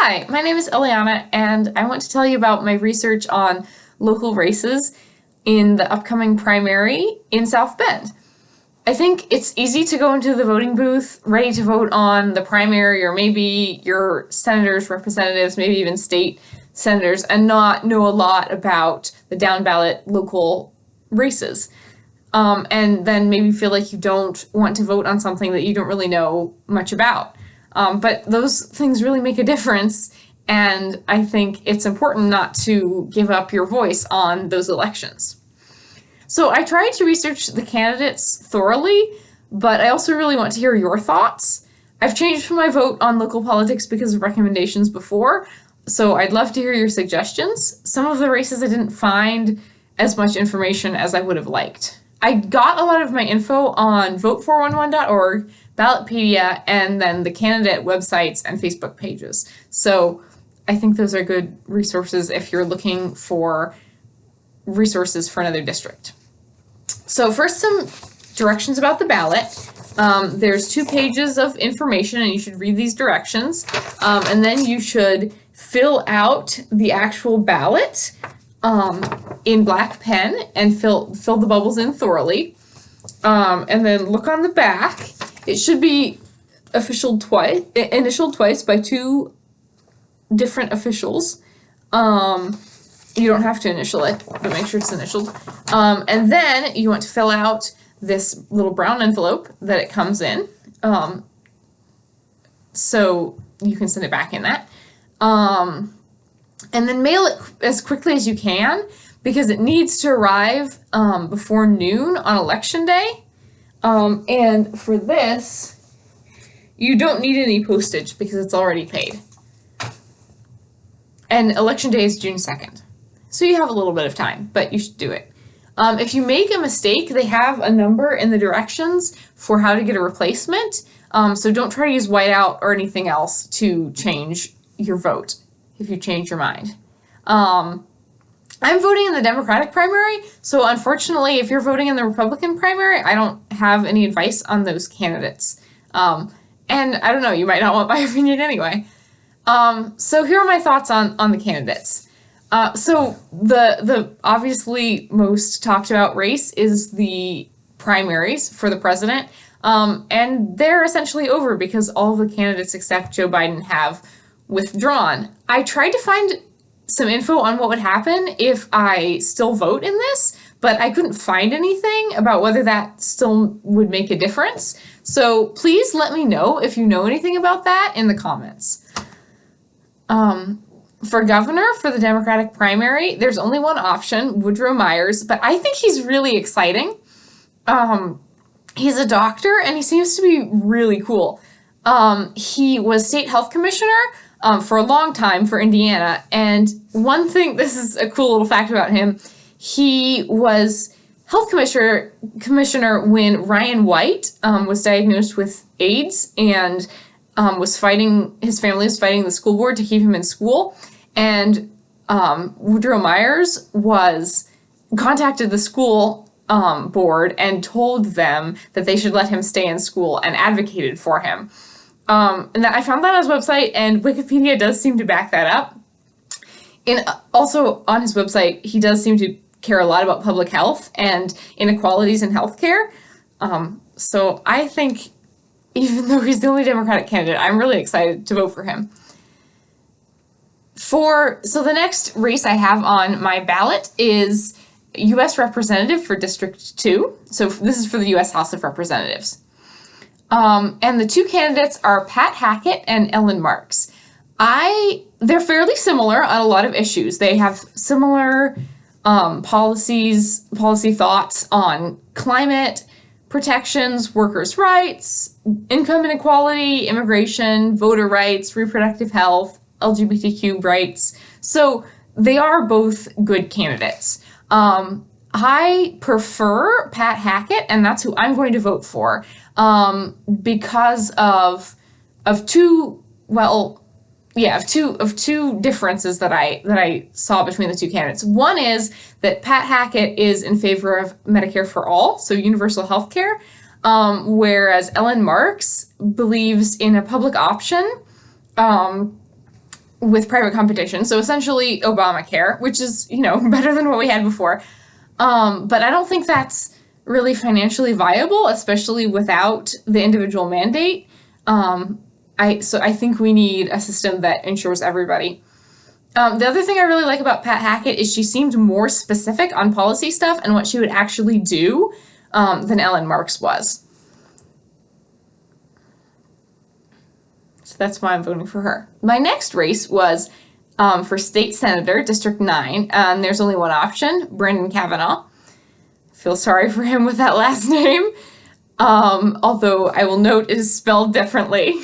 Hi, my name is Eliana, and I want to tell you about my research on local races in the upcoming primary in South Bend. I think it's easy to go into the voting booth ready to vote on the primary or maybe your senators, representatives, maybe even state senators, and not know a lot about the down ballot local races. And then maybe feel like you don't want to vote on something that you don't really know much about. But those things really make a difference, and I think it's important not to give up your voice on those elections. So I tried to research the candidates thoroughly, but I also really want to hear your thoughts. I've changed my vote on local politics because of recommendations before, so I'd love to hear your suggestions. Some of the races I didn't find as much information as I would have liked. I got a lot of my info on vote411.org, Ballotpedia, and then the candidate websites and Facebook pages. So I think those are good resources if you're looking for resources for another district. So first, some directions about the ballot. There's 2 pages of information, and you should read these directions. And then you should fill out the actual ballot in black pen and fill the bubbles in thoroughly. And then look on the back. It should be initialed twice by 2 different officials. You don't have to initial it, but make sure it's initialed. And then you want to fill out this little brown envelope that it comes in. So you can send it back in that. And then mail it as quickly as you can because it needs to arrive before noon on election day. And for this, you don't need any postage because it's already paid. And election day is June 2nd. So you have a little bit of time, but you should do it. If you make a mistake, they have a number in the directions for how to get a replacement. So don't try to use whiteout or anything else to change your vote if you change your mind. I'm voting in the Democratic primary, so unfortunately, if you're voting in the Republican primary, I don't have any advice on those candidates. And I don't know, you might not want my opinion anyway. So here are my thoughts on the candidates. So the obviously most talked about race is the primaries for the president, and they're essentially over because all the candidates except Joe Biden have withdrawn. I tried to find some info on what would happen if I still vote in this, but I couldn't find anything about whether that still would make a difference. So please let me know if you know anything about that in the comments. For governor, for the Democratic primary, there's only one option, Woodrow Myers, but I think he's really exciting. He's a doctor, and he seems to be really cool. He was state health commissioner for a long time for Indiana, and one thing, this is a cool little fact about him, he was health commissioner when Ryan White was diagnosed with AIDS and his family was fighting the school board to keep him in school. And Woodrow Myers contacted the school board and told them that they should let him stay in school and advocated for him. And I found that on his website, and Wikipedia does seem to back that up. And also on his website, he does seem to care a lot about public health and inequalities in healthcare. So I think, even though he's the only Democratic candidate, I'm really excited to vote for him. So the next race I have on my ballot is U.S. Representative for District 2. So this is for the U.S. House of Representatives. And the 2 candidates are Pat Hackett and Ellen Marks. They're fairly similar on a lot of issues. They have similar policy thoughts on climate, protections, workers' rights, income inequality, immigration, voter rights, reproductive health, LGBTQ rights. So they are both good candidates. I prefer Pat Hackett, and that's who I'm going to vote for, because of two differences that I saw between the 2 candidates. One is that Pat Hackett is in favor of Medicare for all, so universal health care, whereas Ellen Marks believes in a public option with private competition. So essentially Obamacare, which is, better than what we had before. But I don't think that's really financially viable, especially without the individual mandate. I think we need a system that ensures everybody. The other thing I really like about Pat Hackett is she seemed more specific on policy stuff and what she would actually do than Ellen Marks was. So that's why I'm voting for her. My next race was for state senator, District 9, and there's only one option, Brandon Cavanaugh. Feel sorry for him with that last name, although I will note it is spelled differently.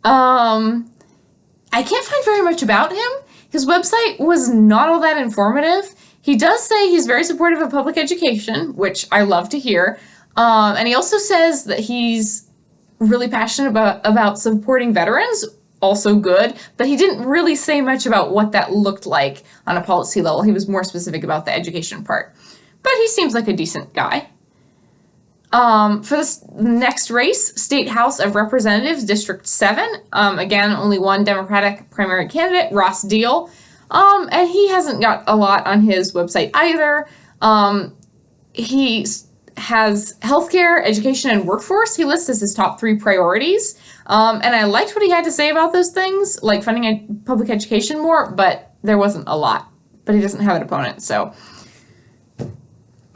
I can't find very much about him. His website was not all that informative. He does say he's very supportive of public education, which I love to hear. And he also says that he's really passionate about supporting veterans, also good, but he didn't really say much about what that looked like on a policy level. He was more specific about the education part. But he seems like a decent guy. For this next race, State House of Representatives, District 7. Again, only one Democratic primary candidate, Ross Deal. And he hasn't got a lot on his website either. He has healthcare, education, and workforce. He lists as his top 3 priorities. And I liked what he had to say about those things, like funding public education more, but there wasn't a lot. But he doesn't have an opponent, so...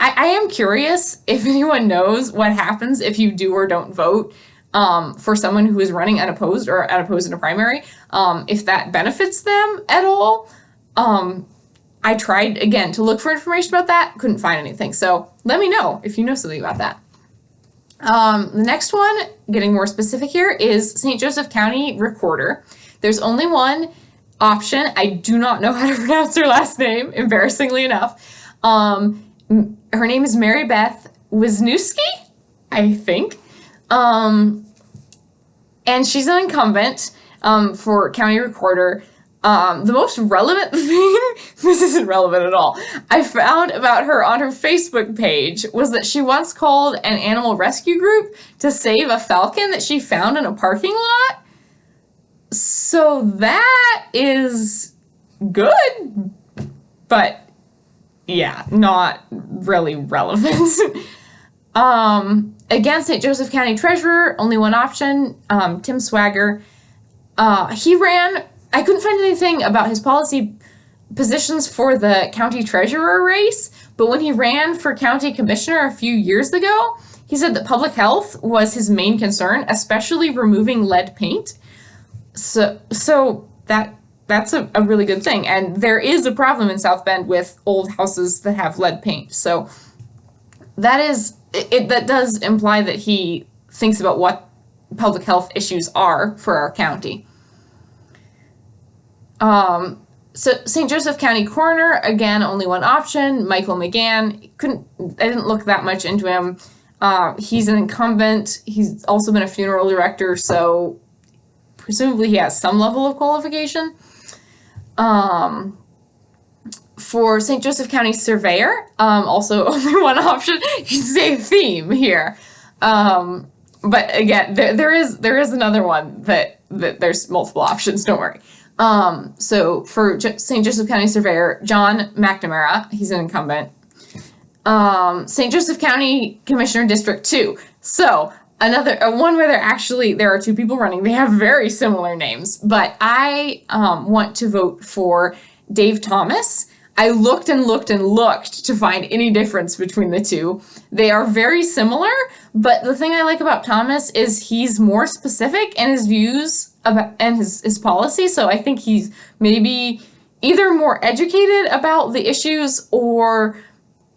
I am curious if anyone knows what happens if you do or don't vote for someone who is running unopposed or unopposed in a primary, if that benefits them at all. I tried, again, to look for information about that, couldn't find anything. So let me know if you know something about that. The next one, getting more specific here, is St. Joseph County Recorder. There's only one option. I do not know how to pronounce her last name, embarrassingly enough. Her name is Mary Beth Wisniewski, I think. And she's an incumbent for county recorder. The most relevant thing, this isn't relevant at all, I found about her on her Facebook page was that she once called an animal rescue group to save a falcon that she found in a parking lot. So that is good, but yeah, not really relevant. Again, St. Joseph County Treasurer, only one option, Tim Swagger. He ran, I couldn't find anything about his policy positions for the county treasurer race, but when he ran for county commissioner a few years ago, he said that public health was his main concern, especially removing lead paint. So that's a really good thing. And there is a problem in South Bend with old houses that have lead paint. So that does imply that he thinks about what public health issues are for our county. So St. Joseph County Coroner, again, only one option, Michael McGann. I didn't look that much into him. He's an incumbent. He's also been a funeral director, so presumably he has some level of qualification. For St. Joseph County Surveyor, also only one option. You say theme here. But again, there is another one that there's multiple options, don't worry. So for St. Joseph County Surveyor, John McNamara, he's an incumbent. St. Joseph County Commissioner District 2. So another one where there are 2 people running. They have very similar names, but I want to vote for Dave Thomas. I looked and looked and looked to find any difference between the 2. They are very similar, but the thing I like about Thomas is he's more specific in his views and his policy, so I think he's maybe either more educated about the issues or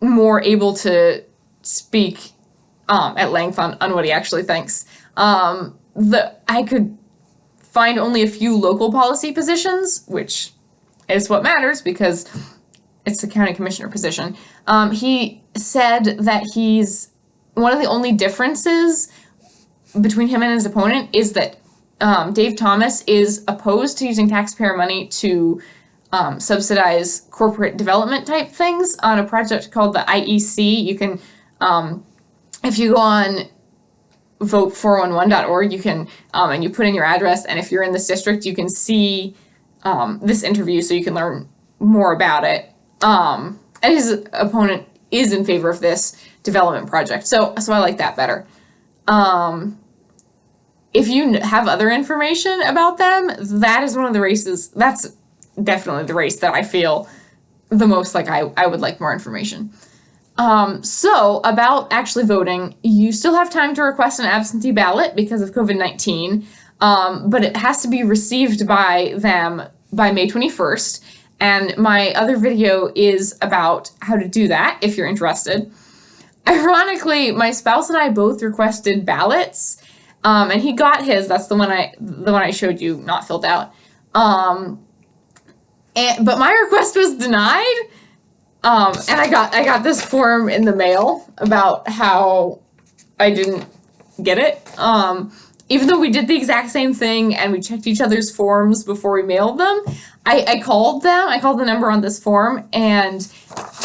more able to speak at length on what he actually thinks. I could find only a few local policy positions, which is what matters because it's the county commissioner position. He said that one of the only differences between him and his opponent is that Dave Thomas is opposed to using taxpayer money to subsidize corporate development type things on a project called the IEC. You can, if you go on vote411.org, you can, and you put in your address, and if you're in this district, you can see this interview so you can learn more about it. And his opponent is in favor of this development project, so I like that better. If you have other information about them, that is one of the races. That's definitely the race that I feel the most like I would like more information. So about actually voting, you still have time to request an absentee ballot because of COVID-19, but it has to be received by them by May 21st. And my other video is about how to do that if you're interested. Ironically, my spouse and I both requested ballots, and he got his. That's the one I showed you, not filled out. But my request was denied. And I got this form in the mail about how I didn't get it. Even though we did the exact same thing and we checked each other's forms before we mailed them, I called them. I called the number on this form and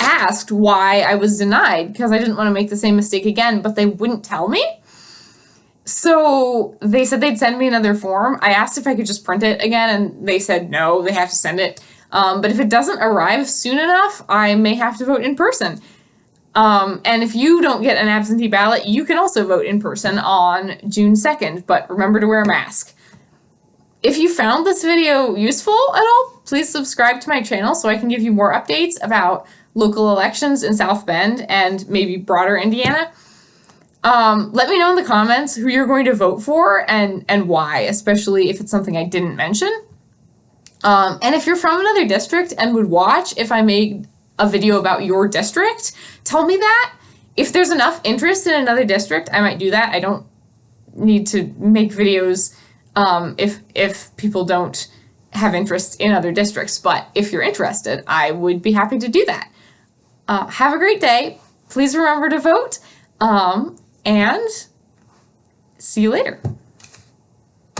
asked why I was denied because I didn't want to make the same mistake again, but they wouldn't tell me. So they said they'd send me another form. I asked if I could just print it again, and they said no, they have to send it. But if it doesn't arrive soon enough, I may have to vote in person. And if you don't get an absentee ballot, you can also vote in person on June 2nd, but remember to wear a mask. If you found this video useful at all, please subscribe to my channel so I can give you more updates about local elections in South Bend and maybe broader Indiana. Let me know in the comments who you're going to vote for and why, especially if it's something I didn't mention. And if you're from another district and would watch if I made a video about your district, tell me that. If there's enough interest in another district, I might do that. I don't need to make videos if people don't have interest in other districts. But if you're interested, I would be happy to do that. Have a great day. Please remember to vote. And see you later.